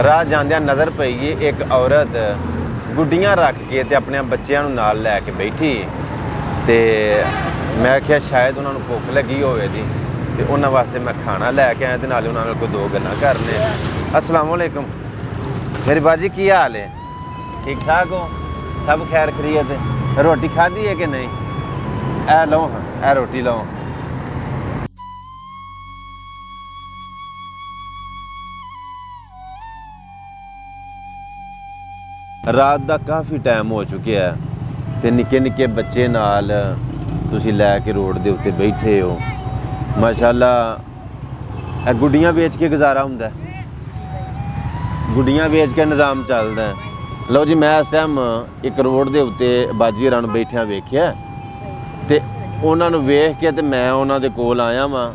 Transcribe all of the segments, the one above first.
ਰਾਹ ਜਾਂਦਿਆਂ ਨਜ਼ਰ ਪਈ ਏ ਇੱਕ ਔਰਤ ਗੁੱਡੀਆਂ ਰੱਖ ਕੇ ਤੇ ਆਪਣੇ ਬੱਚਿਆਂ ਨੂੰ ਨਾਲ ਲੈ ਕੇ ਬੈਠੀ ਤੇ ਮੈਂ ਕਿਹਾ ਸ਼ਾਇਦ ਉਹਨਾਂ ਨੂੰ ਭੁੱਖ ਲੱਗੀ ਹੋਵੇ ਜੀ ਤੇ ਉਹਨਾਂ ਵਾਸਤੇ ਮੈਂ ਖਾਣਾ ਲੈ ਕੇ ਆਇਆ ਤੇ ਨਾਲੇ ਉਹਨਾਂ ਨਾਲ ਕੋਈ ਦੋ ਗੱਲਾਂ ਕਰਨੇ। अस्सलाम वालेकुम मेरी बाजी की हाल है? ठीक ठाक हो? सब खैर खैरियत है? रोटी खाधी है कि नहीं? ए लो हाँ ए रोटी लो। रात का काफ़ी टाइम हो चुका है तो निक्के निक्के बच्चे नाल तुसी लै के रोड के उत्ते बैठे हो। माशाअल्लाह गुड्डियाँ बेच के गुजारा हुंदा है, गुड्डियाँ बेच के निज़ाम चलता है। लो जी मैं इस टाइम एक रोड के उत्ते बाजी होरां नूं बैठिया वेखिया ते उन्हां नूं वेख के ते मैं उन्हां दे कोल आया वां।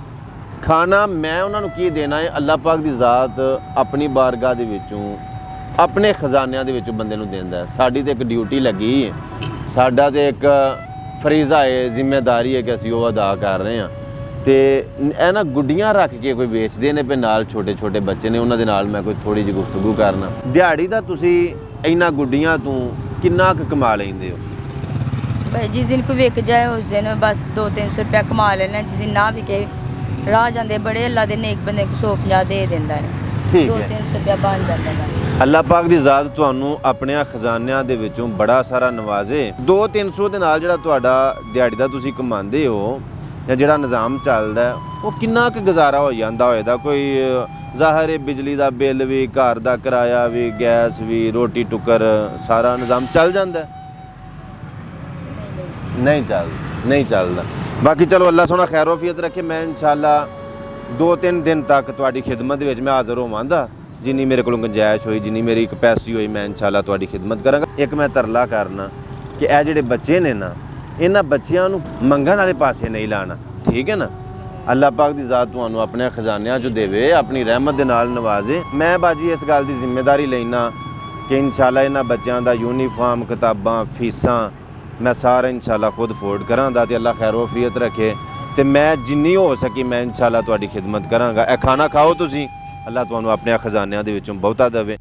खाना मैं उन्हां नूं की देना है, अल्लाह पाक दी ज़ात अपनी बारगाह दे विचों अपने खजानिਆਂ ਦੇ ਵਿੱਚੋਂ ਬੰਦੇ ਨੂੰ ਦਿੰਦਾ ਹੈ। ਸਾਡੀ ਤੇ ਇੱਕ ਡਿਊਟੀ ਲੱਗੀ ਹੈ, ਸਾਡਾ ਤੇ ਇੱਕ ਫਰੀਜ਼ਾ ਹੈ, ਜ਼ਿੰਮੇਵਾਰੀ ਹੈ ਕਿ ਅਸੀਂ ਉਹ ਅਦਾ ਕਰ ਰਹੇ ਹਾਂ। ਤੇ ਇਹ ਨਾ ਗੁੱਡੀਆਂ ਰੱਖ ਕੇ ਕੋਈ ਵੇਚਦੇ ਨੇ, ਪੇ ਨਾਲ ਛੋਟੇ ਛੋਟੇ ਬੱਚੇ ਨੇ, ਉਹਨਾਂ ਦੇ ਨਾਲ ਮੈਂ ਕੋਈ ਥੋੜੀ ਜਿਹੀ ਗੁਫ਼ਤਗੂ ਕਰਨਾ। ਦਿਹਾੜੀ ਦਾ ਤੁਸੀਂ ਇਹਨਾਂ ਗੁੱਡੀਆਂ ਤੋਂ ਕਿੰਨਾ ਕੁ ਕਮਾ ਲੈਂਦੇ ਹੋ? भाई जिस दिन कोई विक जाए उस दिन बस 200-300 रुपया कमा लेना। जिस दिन ना विके राह जाते बड़े अल्लाह दे नेक बंदे को 150 दे देंदा है। ठीक है, 200-300 रुपया बन जाता है। ਅੱਲਾਹ ਪਾਕ ਦੀ ਜ਼ਾਤ ਤੁਹਾਨੂੰ ਆਪਣੇ ਖਜ਼ਾਨਿਆਂ ਦੇ ਵਿੱਚੋਂ ਬੜਾ ਸਾਰਾ ਨਵਾਜ਼ੇ। 200-300 ਦੇ ਨਾਲ ਜਿਹੜਾ ਤੁਹਾਡਾ ਦਿਹਾੜੀ ਦਾ ਤੁਸੀਂ ਕਮਾਉਂਦੇ ਹੋ ਜਾਂ ਜਿਹੜਾ ਨਿਜ਼ਾਮ ਚੱਲਦਾ ਉਹ ਕਿੰਨਾ ਕੁ ਗੁਜ਼ਾਰਾ ਹੋ ਜਾਂਦਾ ਹੋਏਗਾ? ਕੋਈ ਜ਼ਾਹਿਰ ਹੈ ਬਿਜਲੀ ਦਾ ਬਿੱਲ ਵੀ, ਘਰ ਦਾ ਕਿਰਾਇਆ ਵੀ, ਗੈਸ ਵੀ, ਰੋਟੀ ਟੁੱਕਰ ਸਾਰਾ ਨਿਜ਼ਾਮ ਚੱਲ ਜਾਂਦਾ? नहीं चलता। बाकी चलो अल्लाह सोना खैर वफीयत रखे। मैं इंशाअल्लाह 2-3 दिन तक तुहाडी खिदमत विच मैं हाज़र होवांगा। जिन्नी मेरे कोलों गुंजाइश हुई, जिन्नी मेरी कैपेसिटी हुई, मैं इंशाअल्लाह तुहाडी खिदमत करांगा। एक मैं तरला करना कि ये जिहड़े बच्चे ने ना, इन्हां बच्चियां नूं मंगण वाले पासे नहीं लाना, ठीक है ना? अल्लाह पाक दी ज़ात तुहानूं अपने खजानिਆਂ 'ਚ देवे, अपनी रहमत दे नाल नवाजे। मैं बाजी इस गल दी जिम्मेदारी लैना कि इंशाअल्लाह इन्हां बच्चियां दा यूनीफार्म, किताबां, फीसां मैं सारा इंशाअल्लाह खुद अफोर्ड करांगा ते अल्लाह खैर वफीयत रखे। तो मैं जिन्नी हो सकी मैं इंशाअल्लाह तुहाडी खिदमत करांगा। ए खाना खाओ तुसीं, अल्लाह तुहानूं अपने खजानिਆਂ ਦੇ ਵਿੱਚੋਂ ਬਹੁਤਾ ਦੇਵੇ।